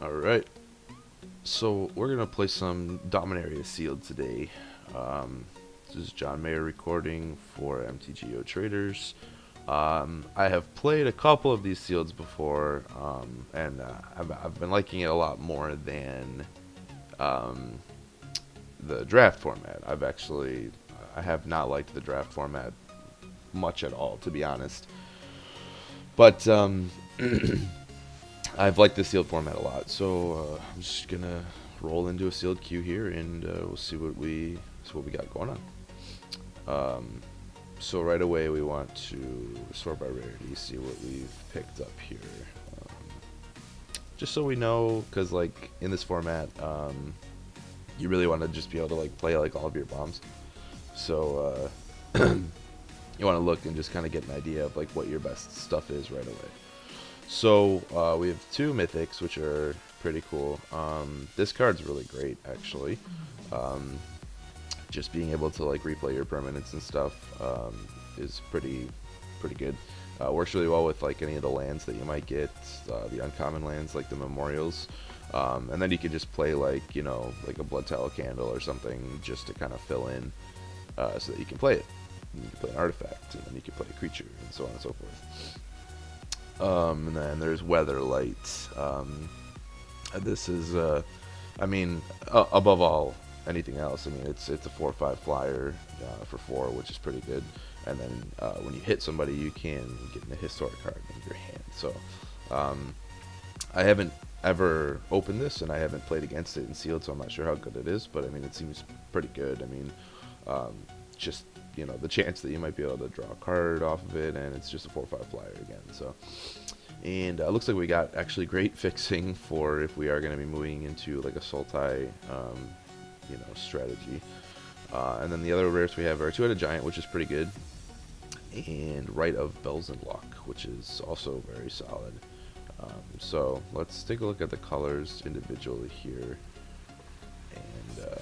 Alright, so we're gonna play some Dominaria Sealed today. This is John Mayer recording for MTGO Traders. I have played a couple of these sealeds before, and I've been liking it a lot more than um, the draft format. I have not liked the draft format much at all, to be honest. But I've liked the sealed format a lot, so I'm just gonna roll into a sealed queue here, and we'll see what we got going on. Um, so right away we want to sort by rarity, see what we've picked up here, um, just so we know, because like in this format, you really want to just be able to like play like all of your bombs. So you want to look and just kind of get an idea of like what your best stuff is right away. So we have two mythics, which are pretty cool. This card's really great, actually. Um, just being able to like replay your permanents and stuff is pretty good. Works really well with like any of the lands that you might get, the uncommon lands like the memorials. And then you could just play like like a blood tallow candle or something just to kind of fill in, so that you can play it. You can play an artifact, and then you can play a creature, and so on and so forth. And then there's Weatherlight. This is, above all anything else, I mean, it's a 4/5 flyer for 4, which is pretty good. And then when you hit somebody, you can get a historic card in your hand. So I haven't ever opened this, and I haven't played against it in sealed, so I'm not sure how good it is. But I mean, it seems pretty good. I mean, just the chance that you might be able to draw a card off of it, and it's just a 4/5 flyer again. So, and looks like we got actually great fixing for if we are going to be moving into like a Sultai, strategy. And then the other rares we have are Two-Headed Giant, which is pretty good, and Rite of Belzenlock, which is also very solid. So let's take a look at the colors individually here, and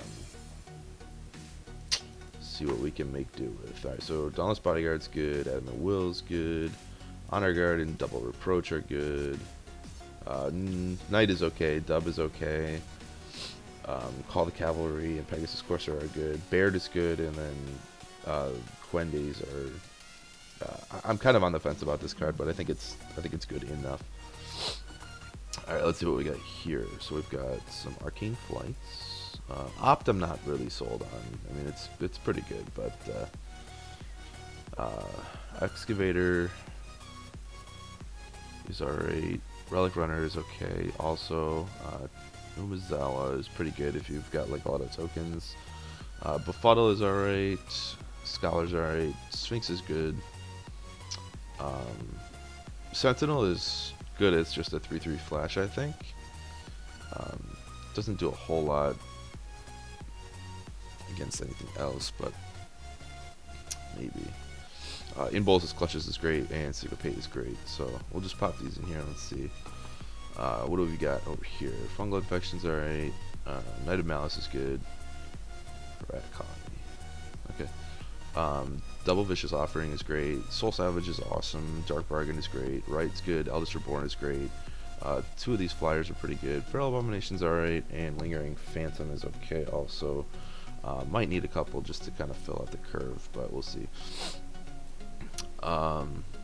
see what we can make do with. Alright, so Dauntless Bodyguard's good, Adamant Will's good, Honor Guard and Double Reproach are good, Knight is okay, Dub is okay, Call the Cavalry and Pegasus Courser are good, Baird is good, and then Quendes are... I'm kind of on the fence about this card, but I think it's good enough. Alright, let's see what we got here. So we've got some Arcane Flights. Opt I'm not really sold on. I mean, it's pretty good, but Excavator is alright. Relic Runner is okay. Also, Umazawa is pretty good if you've got like a lot of tokens. Befuddle is alright. Scholar's alright. Sphinx is good. Sentinel is good. It's just a 3/3 flash, I think. Doesn't do a whole lot against anything else, but maybe. Impulse's Clutches is great, and Syncopate is great. So we'll just pop these in here and let's see. What do we got over here? Fungal Infection's alright. Knight of Malice is good. Rat Colony. Okay. Double Vicious Offering is great. Soul Savage is awesome. Dark Bargain is great. Right's good. Eldest Reborn is great. Two of these flyers are pretty good. Feral Abomination's alright, and Lingering Phantom is okay also. Might need a couple just to kind of fill out the curve, but we'll see.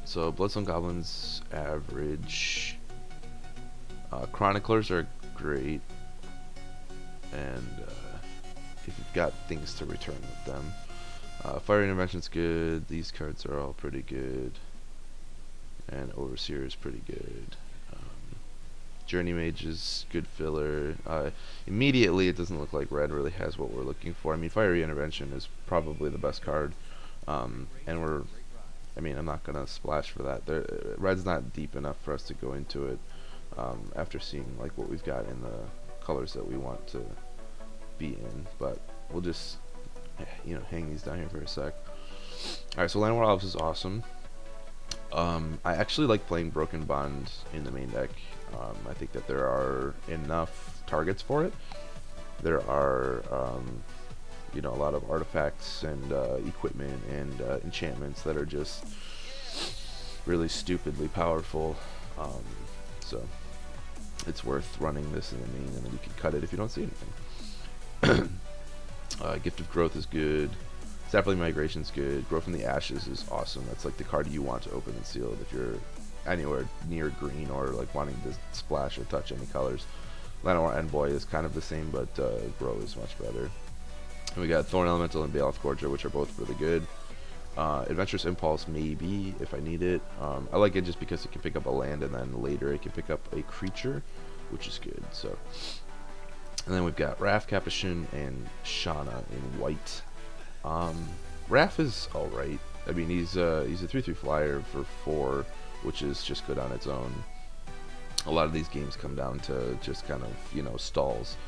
So Bloodstone Goblins average. Chroniclers are great, and if you've got things to return with them. Fire Intervention's good. These cards are all pretty good, and Overseer is pretty good. Journey Mage is good filler. Immediately, it doesn't look like red really has what we're looking for. I mean, Fiery Intervention is probably the best card, and I'm not gonna splash for that. Red's not deep enough for us to go into it after seeing like what we've got in the colors that we want to be in. But we'll just hang these down here for a sec. All right, so Land War Elves is awesome. I actually like playing Broken Bond in the main deck. I think that there are enough targets for it. There are, a lot of artifacts and equipment and enchantments that are just really stupidly powerful. So it's worth running this in the main, and then you can cut it if you don't see anything. Gift of Growth is good. Sapling Migration is good. Grow from the Ashes is awesome. That's like the card you want to open and sealed if you're anywhere near green or like wanting to splash or touch any colors. Llanowar Envoy is kind of the same, but Grow is much better. And we got Thorn Elemental and Baloth Gorger, which are both really good. Adventurous Impulse, maybe, if I need it. I like it just because it can pick up a land, and then later it can pick up a creature, which is good. So, and then we've got Wrath, Capuchin, and Shauna in white. Wrath is alright. I mean, he's a 3/3 flyer for 4, which is just good on its own. A lot of these games come down to just kind of, you know, stalls.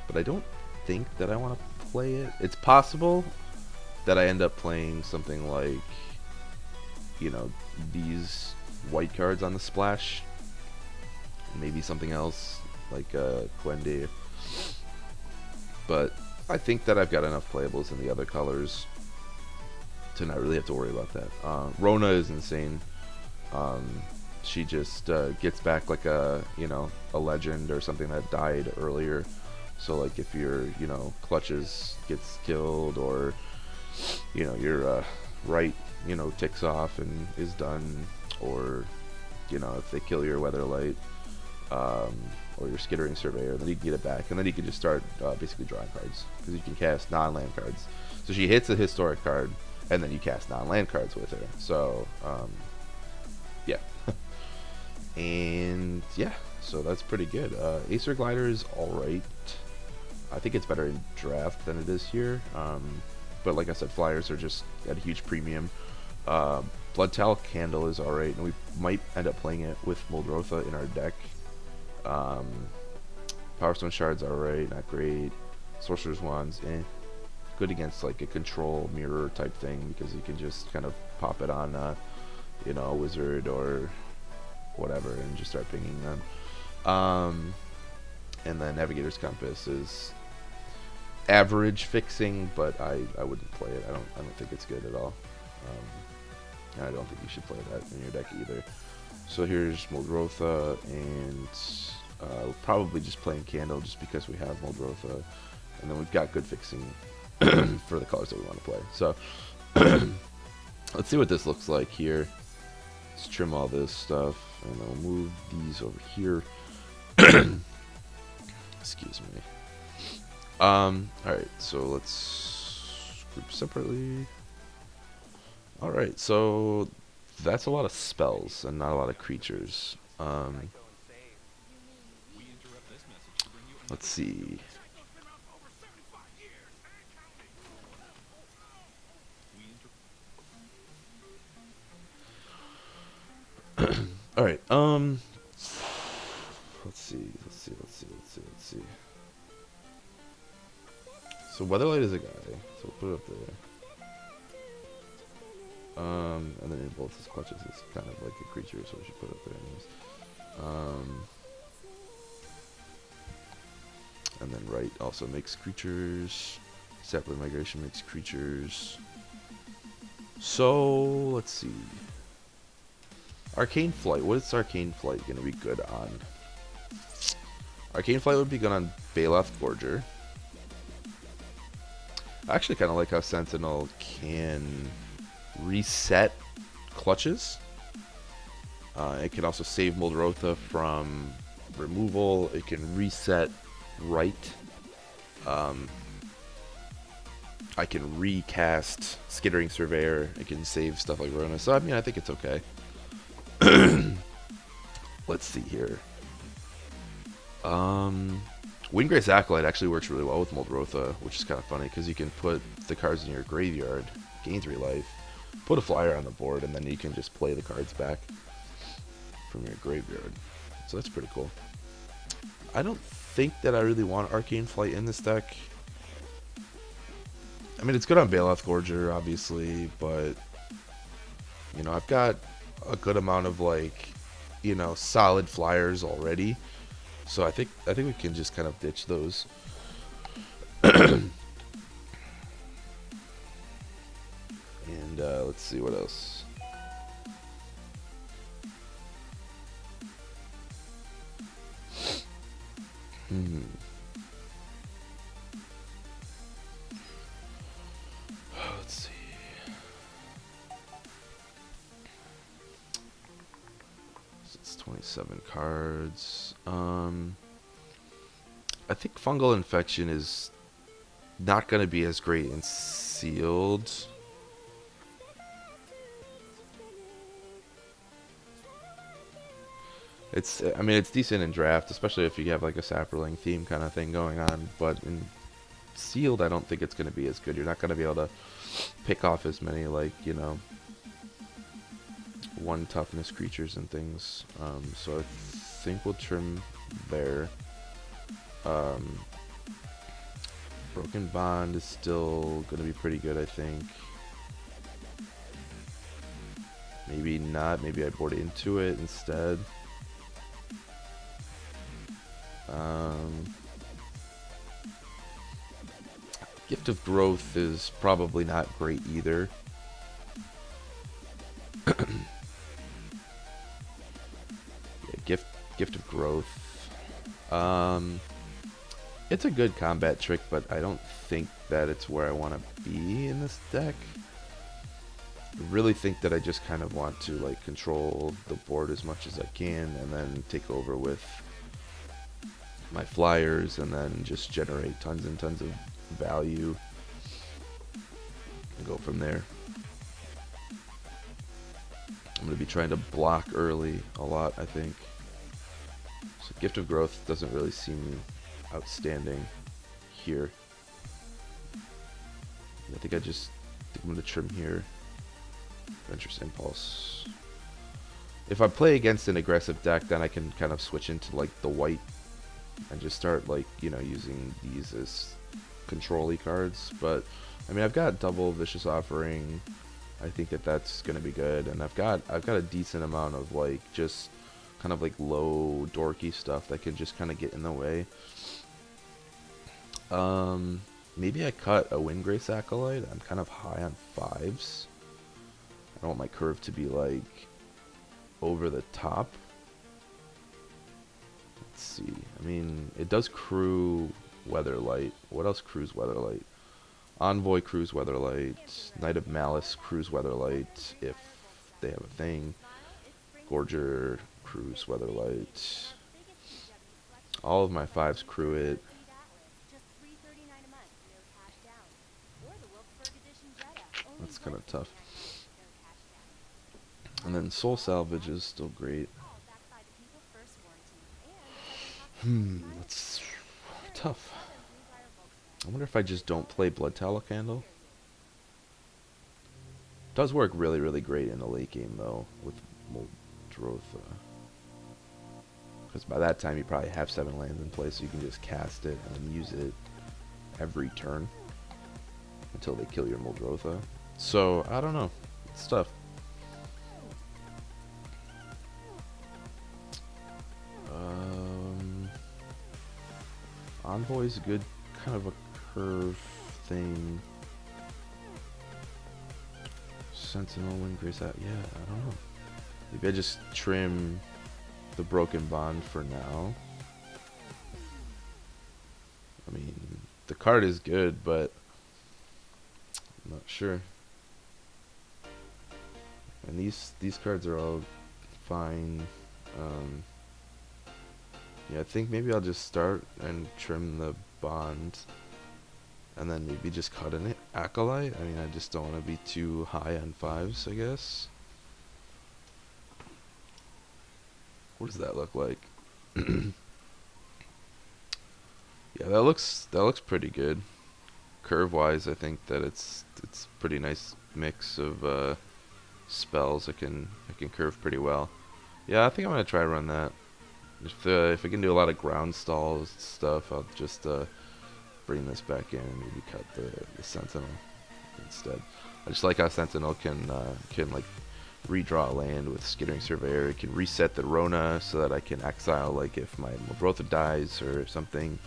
But I don't think that I want to play it. It's possible that I end up playing something like, you know, these white cards on the splash. Maybe something else, like Quende. But I think that I've got enough playables in the other colors to not really have to worry about that. Rona is insane. She just gets back like a, you know, a legend or something that died earlier. So like if your, you know, Clutches gets killed, or, you know, your right, you know, ticks off and is done, or, you know, if they kill your Weatherlight, or your Skittering Surveyor, then you can get it back, and then you can just start basically drawing cards, because you can cast non-land cards. So she hits a historic card, and then you cast non-land cards with her. So yeah. And yeah, so that's pretty good. Acer Glider is alright. I think it's better in draft than it is here. But like I said, flyers are just at a huge premium. Blood Talc Candle is alright, and we might end up playing it with Muldrotha in our deck. Power Stone Shards alright, not great. Sorcerer's Wands, good against like a control mirror type thing, because you can just kind of pop it on, you know, a wizard or whatever, and just start pinging them. And then Navigator's Compass is average fixing, but I wouldn't play it. I don't think it's good at all. And I don't think you should play that in your deck either. So here's Muldrotha, and probably just playing Candle just because we have Muldrotha, and then we've got good fixing for the colors that we want to play. So let's see what this looks like here. Let's trim all this stuff, and I'll move these over here. Excuse me. Alright, so let's group separately. Alright, so that's a lot of spells and not a lot of creatures. Let's see. Alright, let's see. So Weatherlight is a guy, so we'll put it up there. And then in both his Clutches, it's kind of like a creature, so we should put it up there anyways. And then right also makes creatures. Sapling Migration makes creatures. So let's see. Arcane Flight. What is Arcane Flight going to be good on? Arcane Flight would be good on Baloth Gorger. I actually kind of like how Sentinel can reset Clutches. It can also save Muldrotha from removal. It can reset right. I can recast Skittering Surveyor. It can save stuff like Rona. So I mean, I think it's okay. Let's see here. Windgrace Acolyte actually works really well with Muldrotha, which is kind of funny because you can put the cards in your graveyard, gain 3 life, put a flyer on the board, and then you can just play the cards back from your graveyard. So that's pretty cool. I don't think that I really want Arcane Flight in this deck. I mean, it's good on Baloth Gorger, obviously, but you know, I've got a good amount of like, you know, solid flyers already. So I think we can just kind of ditch those. And let's see what else. Let's see. So it's 27 cards. I think fungal infection is not going to be as great in sealed. I mean, it's decent in draft, especially if you have like a Saproling theme kind of thing going on. But in sealed, I don't think it's going to be as good. You're not going to be able to pick off as many, like, you know, 1 toughness creatures and things. So I think we'll trim there. Broken Bond is still going to be pretty good, I think. Maybe not. Maybe I board into it instead. Gift of Growth is probably not great either. Yeah, Gift of Growth. It's a good combat trick, but I don't think that it's where I want to be in this deck. I really think that I just kind of want to like control the board as much as I can and then take over with my flyers and then just generate tons and tons of value and go from there. I'm going to be trying to block early a lot, I think. So Gift of Growth doesn't really seem outstanding here. I think I'm going to trim here. Venturous Impulse. If I play against an aggressive deck, then I can kind of switch into like the white and just start like, you know, using these as control-y cards. But I mean, I've got double Vicious Offering. I think that that's going to be good, and I've got a decent amount of like just kind of like low dorky stuff that can just kind of get in the way. Maybe I cut a Windgrace Acolyte. I'm kind of high on 5s. I don't want my curve to be like over the top. Let's see. I mean, it does crew Weatherlight. What else crews Weatherlight? Envoy crews Weatherlight. Knight of Malice crews Weatherlight if they have a thing. Gorger crews Weatherlight. All of my 5s crew it. That's kind of tough. And then Soul Salvage is still great. That's tough. I wonder if I just don't play Blood Tallow Candle. Does work really, really great in the late game though with Muldrotha. Because by that time you probably have 7 lands in play, so you can just cast it and then use it every turn until they kill your Muldrotha. So I don't know. It's tough. Envoy's a good kind of a curve thing. Sentinel, Windgrace, yeah, I don't know. Maybe I just trim the Broken Bond for now. I mean, the card is good, but I'm not sure. And these cards are all fine. Yeah, I think maybe I'll just start and trim the Bond, and then maybe just cut an Acolyte. I mean, I just don't want to be too high on 5s, I guess. What does that look like? Yeah, that looks pretty good. Curve-wise, I think that it's pretty nice mix of spells. I can curve pretty well. Yeah, I think I'm gonna try to run that. If I can do a lot of ground stalls stuff, I'll just bring this back in and maybe cut the Sentinel instead. I just like how Sentinel can like redraw a land with Skittering Surveyor. It can reset the Rona so that I can exile, like if my Muldrotha dies or something.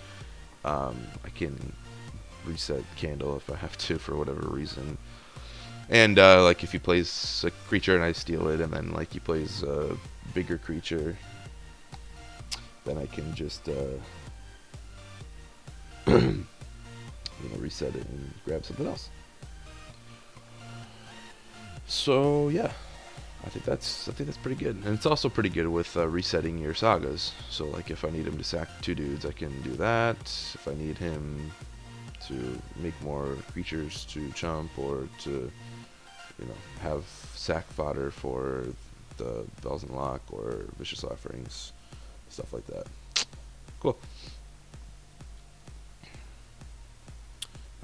I can reset Candle if I have to for whatever reason. And like if he plays a creature and I steal it, and then like he plays a bigger creature, then I can just reset it and grab something else. So yeah, I think that's pretty good, and it's also pretty good with resetting your sagas. So like if I need him to sack 2 dudes, I can do that. If I need him to make more creatures to chump or to have sack fodder for the Bells and Lock or Vicious Offerings, stuff like that. Cool.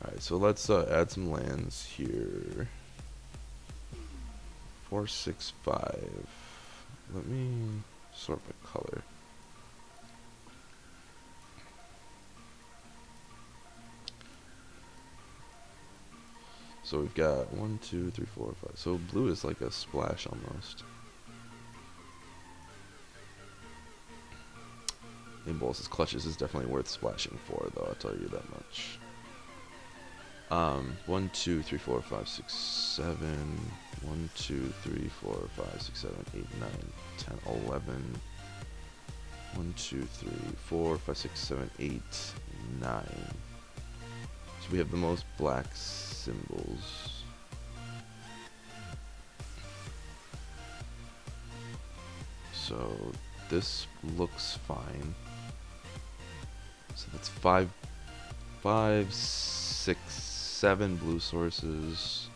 Alright, so let's add some lands here. 4, 6, 5. Let me sort by color. So we've got 1, 2, 3, 4, 5. So blue is like a splash almost. Impulse's Clutches is definitely worth splashing for, though, I'll tell you that much. 1, 2, 3, 4, 5, 6, 7. 1, 2, 3, 4, 5, 6, 7, 8, 9, 10, 11. 1, 2, 3, 4, 5, 6, 7, 8, 9. So we have the most black symbols. So this looks fine. So that's 5, 6, 7 blue sources.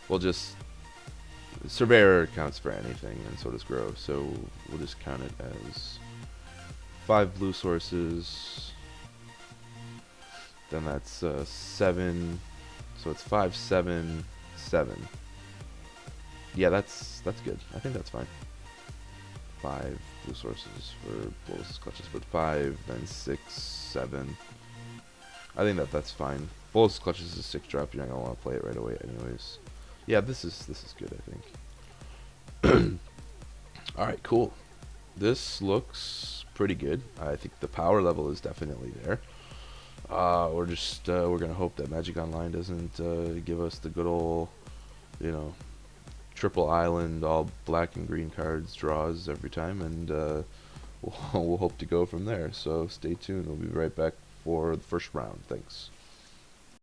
We'll just Surveyor counts for anything, and so does Grove. So we'll just count it as 5 blue sources. Then that's 7. So it's 5, 7, 7. Yeah, that's good. I think that's fine. 5 blue sources for Bolus's Clutches, but 5, then 6, 7. I think that's fine. Bolus's Clutches is a 6 drop. You're not gonna want to play it right away, anyways. Yeah, this is good, I think. All right, cool. This looks pretty good. I think the power level is definitely there. We're gonna hope that Magic Online doesn't give us the good old, triple island, all black and green cards draws every time, and we'll hope to go from there. So stay tuned. We'll be right back for the first round. Thanks.